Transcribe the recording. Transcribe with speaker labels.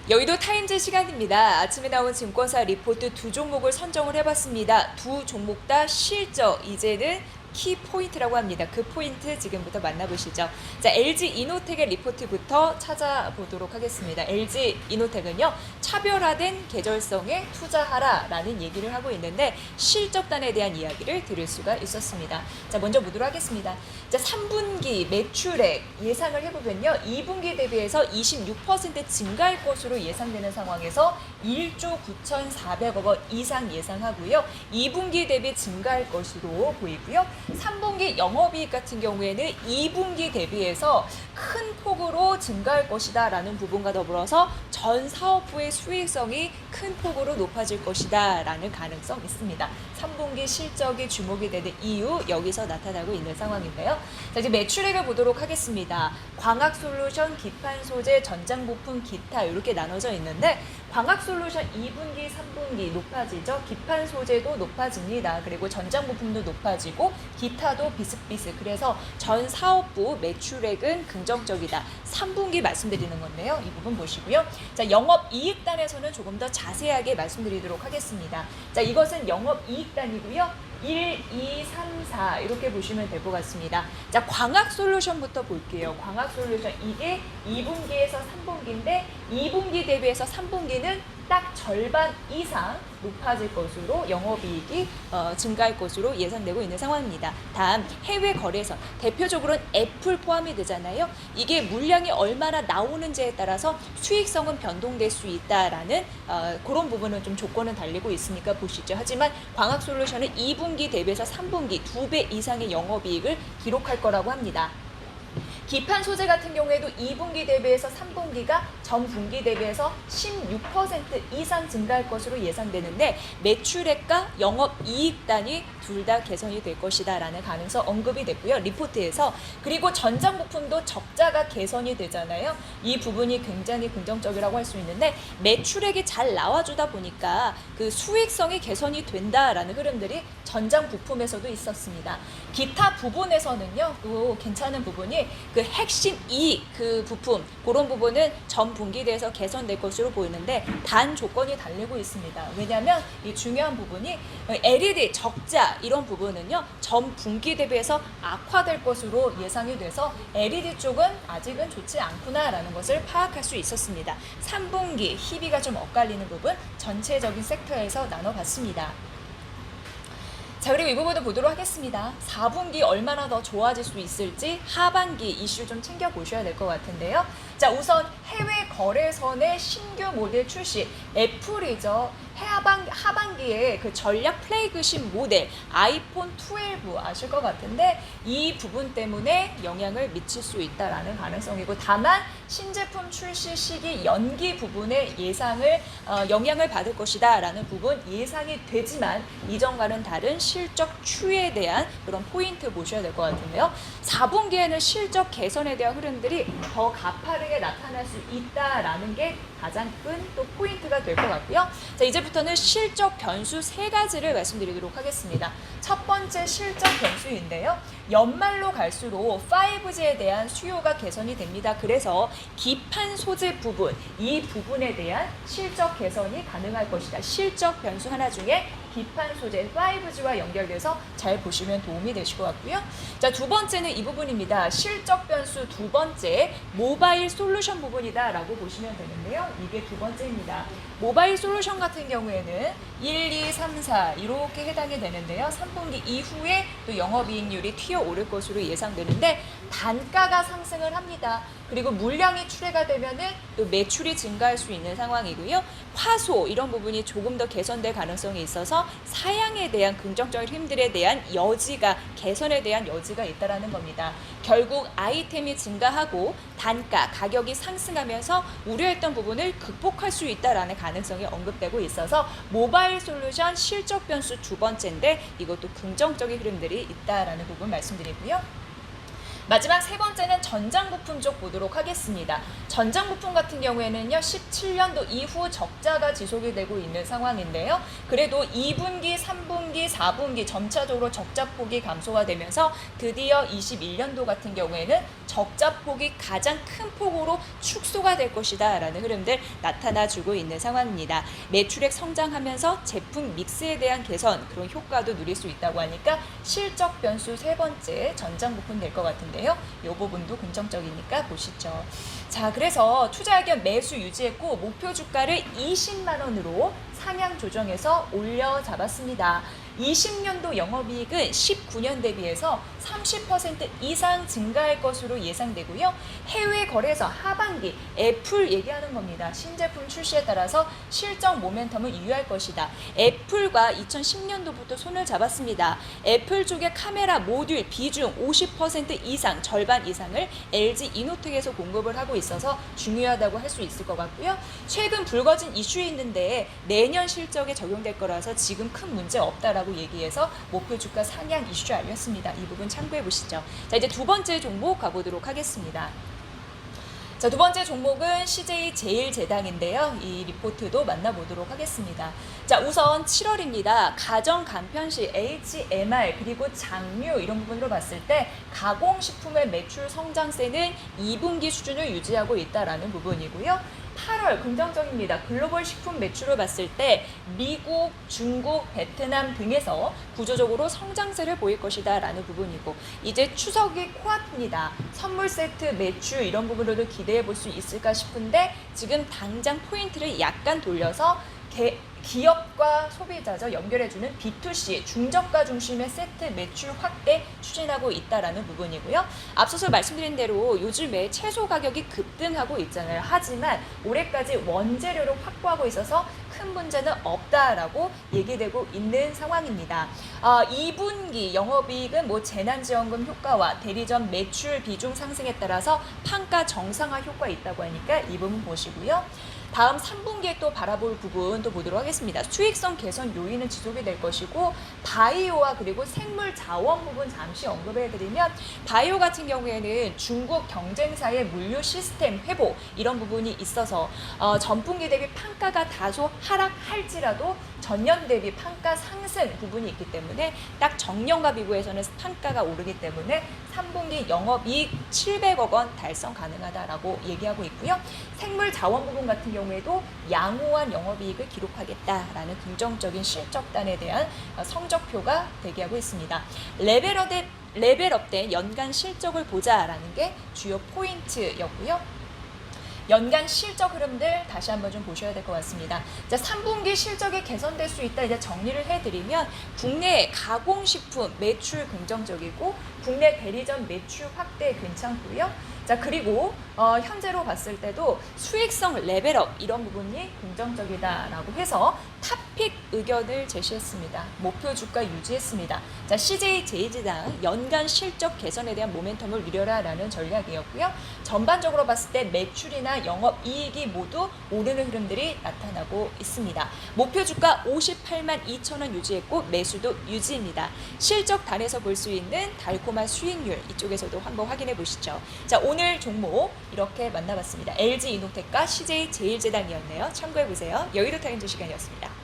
Speaker 1: 여의도 타임즈 시간입니다. 아침에 나온 증권사 리포트 두 종목을 선정을 해봤습니다. 두 종목 다 실적, 이제는 키포인트라고 합니다. 그 포인트 지금부터 만나보시죠. 자, LG이노텍의 리포트부터 찾아보도록 하겠습니다. LG이노텍은요, 차별화된 계절성에 투자하라라는 얘기를 하고 있는데 실적단에 대한 이야기를 들을 수가 있었습니다. 자, 먼저 보도록 하겠습니다. 자, 3분기 매출액 예상을 해보면요, 2분기 대비해서 26% 증가할 것으로 예상되는 상황에서 1조 9,400억 원 이상 예상하고요. 2분기 대비 증가할 것으로 보이고요. 3분기 영업이익 같은 경우에는 2분기 대비해서 큰 폭으로 증가할 것이다 라는 부분과 더불어서 전 사업부의 수익성이 큰 폭으로 높아질 것이다 라는 가능성이 있습니다. 3분기 실적이 주목이 되는 이유, 여기서 나타나고 있는 상황인데요. 자, 이제 매출액을 보도록 하겠습니다. 광학솔루션, 기판소재, 전장부품, 기타 이렇게 나눠져 있는데 광학솔루션 2분기, 3분기 높아지죠. 기판소재도 높아집니다. 그리고 전장부품도 높아지고 기타도 비슷비슷. 그래서 전 사업부 매출액은 긍정적이다. 3분기 말씀드리는 건데요. 이 부분 보시고요. 자, 영업이익단에서는 조금 더 자세하게 말씀드리도록 하겠습니다. 자, 이것은 영업이익단이고요. 1, 2, 3, 4 이렇게 보시면 될 것 같습니다. 자, 광학솔루션부터 볼게요. 광학솔루션 이게 2분기에서 3분기인데 2분기 대비해서 3분기는 딱 절반 이상 높아질 것으로 영업이익이 증가할 것으로 예상되고 있는 상황입니다. 다음 해외 거래선, 대표적으로는 애플 포함이 되잖아요. 이게 물량이 얼마나 나오는지에 따라서 수익성은 변동될 수 있다라는 그런 부분은 좀 조건은 달리고 있으니까 보시죠. 하지만 광학솔루션은 2분기 대비해서 3분기 2배 이상의 영업이익을 기록할 거라고 합니다. 기판 소재 같은 경우에도 2분기 대비해서 3분기가 전 분기 대비해서 16% 이상 증가할 것으로 예상되는데 매출액과 영업이익단이 둘 다 개선이 될 것이다 라는 가능성 언급이 됐고요. 리포트에서. 그리고 전장 부품도 적자가 개선이 되잖아요. 이 부분이 굉장히 긍정적이라고 할 수 있는데 매출액이 잘 나와주다 보니까 그 수익성이 개선이 된다라는 흐름들이 전장 부품에서도 있었습니다. 기타 부분에서는요, 또 괜찮은 부분이 그 핵심 이익 그 부품, 그런 부분은 전 분기 대해서 개선될 것으로 보이는데 단 조건이 달리고 있습니다. 왜냐하면 이 중요한 부분이 LED 적자 이런 부분은요, 전 분기 대비해서 악화될 것으로 예상이 돼서 LED 쪽은 아직은 좋지 않구나라는 것을 파악할 수 있었습니다. 3분기 희비가 좀 엇갈리는 부분 전체적인 섹터에서 나눠봤습니다. 자, 그리고 이 부분도 보도록 하겠습니다. 4분기 얼마나 더 좋아질 수 있을지 하반기 이슈 좀 챙겨보셔야 될 것 같은데요. 자, 우선 해외 거래선의 신규 모델 출시, 애플이죠. 하반기에 그 전략 플래그십 모델 아이폰 12 아실 것 같은데 이 부분 때문에 영향을 미칠 수 있다라는 가능성이고, 다만 신제품 출시 시기 연기 부분에 영향을 받을 것이다라는 부분 예상이 되지만 이전과는 다른 실적 추이에 대한 그런 포인트 보셔야 될 것 같은데요. 4분기에는 실적 개선에 대한 흐름들이 더 가파르게 나타날 수 있다라는 게 가장 큰 또 포인트가 될 것 같고요. 자, 이제부터는 실적 변수 3가지를 말씀드리도록 하겠습니다. 첫 번째 실적 변수인데요. 연말로 갈수록 5G에 대한 수요가 개선이 됩니다. 그래서 기판 소재 부분, 이 부분에 대한 실적 개선이 가능할 것이다. 실적 변수 하나 중에 기판 소재 5G와 연결돼서 잘 보시면 도움이 되실 것 같고요. 자, 두 번째는 이 부분입니다. 실적 변수 두 번째, 모바일 솔루션 부분이다라고 보시면 되는데요. 이게 두 번째입니다. 모바일 솔루션 같은 경우에는 1, 2, 3, 4 이렇게 해당이 되는데요. 3분기 이후에 또 영업이익률이 튀어오를 것으로 예상되는데 단가가 상승을 합니다. 그리고 물량이 출하가 되면은 또 매출이 증가할 수 있는 상황이고요. 화소 이런 부분이 조금 더 개선될 가능성이 있어서 사양에 대한 긍정적인 힘들에 대한 여지가, 개선에 대한 여지가 있다라는 겁니다. 결국 아이템이 증가하고 단가, 가격이 상승하면서 우려했던 부분을 극복할 수 있다라는 가능성이 언급되고 있어서 모바일 솔루션 실적 변수 두 번째인데 이것도 긍정적인 흐름들이 있다라는 부분 말씀드리고요. 마지막 세 번째는 전장부품 쪽 보도록 하겠습니다. 전장부품 같은 경우에는요, 17년도 이후 적자가 지속이 되고 있는 상황인데요. 그래도 2분기, 3분기, 4분기 점차적으로 적자폭이 감소가 되면서 드디어 21년도 같은 경우에는 적자폭이 가장 큰 폭으로 축소가 될 것이다 라는 흐름들 나타나주고 있는 상황입니다. 매출액 성장하면서 제품 믹스에 대한 개선, 그런 효과도 누릴 수 있다고 하니까 실적 변수 세 번째 전장부품 될 것 같은데요. 이 부분도 긍정적이니까 보시죠. 자, 그래서 투자 의견 매수 유지했고 목표 주가를 20만 원으로 상향 조정해서 올려 잡았습니다. 20년도 영업이익은 19년 대비해서 30% 이상 증가할 것으로 예상되고요. 해외 거래에서 하반기 애플 얘기하는 겁니다. 신제품 출시에 따라서 실적 모멘텀을 유의할 것이다. 애플과 2010년도부터 손을 잡았습니다. 애플 쪽의 카메라 모듈 비중 50% 이상, 절반 이상을 LG 이노텍에서 공급을 하고 있어서 중요하다고 할 수 있을 것 같고요. 최근 불거진 이슈에 있는데 내년 실적에 적용될 거라서 지금 큰 문제 없다라고 얘기해서 목표 주가 상향 이슈 알렸습니다. 이 부분 참고해 보시죠. 자, 이제 두 번째 종목 가보도록 하겠습니다. 자, 두 번째 종목은 CJ 제일제당인데요. 이 리포트도 만나보도록 하겠습니다. 자, 우선 7월입니다. 가정 간편식, HMR 그리고 장류 이런 부분으로 봤을 때 가공식품의 매출 성장세는 2분기 수준을 유지하고 있다라는 부분이고요. 8월 긍정적입니다. 글로벌 식품 매출을 봤을 때 미국, 중국, 베트남 등에서 구조적으로 성장세를 보일 것이다 라는 부분이고, 이제 추석이 코앞입니다. 선물 세트 매출 이런 부분으로도 기대해 볼 수 있을까 싶은데 지금 당장 포인트를 약간 돌려서 기업과 소비자죠, 연결해주는 B2C 중저가 중심의 세트 매출 확대 추진하고 있다라는 부분이고요. 앞서서 말씀드린 대로 요즘에 채소 가격이 급등하고 있잖아요. 하지만 올해까지 원재료를 확보하고 있어서 큰 문제는 없다라고 얘기되고 있는 상황입니다. 2분기 영업이익은 재난지원금 효과와 대리점 매출 비중 상승에 따라서 판가 정상화 효과 있다고 하니까 이 부분 보시고요. 다음 3분기에 또 바라볼 부분 또 보도록 하겠습니다. 수익성 개선 요인은 지속이 될 것이고, 바이오와 그리고 생물 자원 부분 잠시 언급해드리면, 바이오 같은 경우에는 중국 경쟁사의 물류 시스템 회복 이런 부분이 있어서 전분기 대비 판가가 다소 하락할지라도 전년 대비 판가 상승 부분이 있기 때문에 딱 정년과 비교해서는 판가가 오르기 때문에 3분기 영업이익 700억 원 달성 가능하다라고 얘기하고 있고요. 생물 자원 부분 같은 경우에도 양호한 영업이익을 기록하겠다라는 긍정적인 실적단에 대한 성적표가 대기하고 있습니다. 레벨업된 연간 실적을 보자라는 게 주요 포인트였고요. 연간 실적 흐름들 다시 한번 좀 보셔야 될 것 같습니다. 자, 3분기 실적이 개선될 수 있다 이제 정리를 해드리면, 국내 가공식품 매출 긍정적이고 국내 대리점 매출 확대 괜찮고요. 자, 그리고 현재로 봤을 때도 수익성 레벨업 이런 부분이 긍정적이다라고 해서 탑픽 의견을 제시했습니다. 목표 주가 유지했습니다. 자, CJ 제일제당 연간 실적 개선에 대한 모멘텀을 누려라라는 전략이었고요. 전반적으로 봤을 때 매출이나 영업이익이 모두 오르는 흐름들이 나타나고 있습니다. 목표 주가 58만 2천 원 유지했고 매수도 유지입니다. 실적 단에서 볼 수 있는 달콤한 수익률 이쪽에서도 한번 확인해 보시죠. 자, 오늘 종목 이렇게 만나봤습니다. LG 이노텍과 CJ 제일제당이었네요. 참고해 보세요. 여의도 타임즈 시간이었습니다.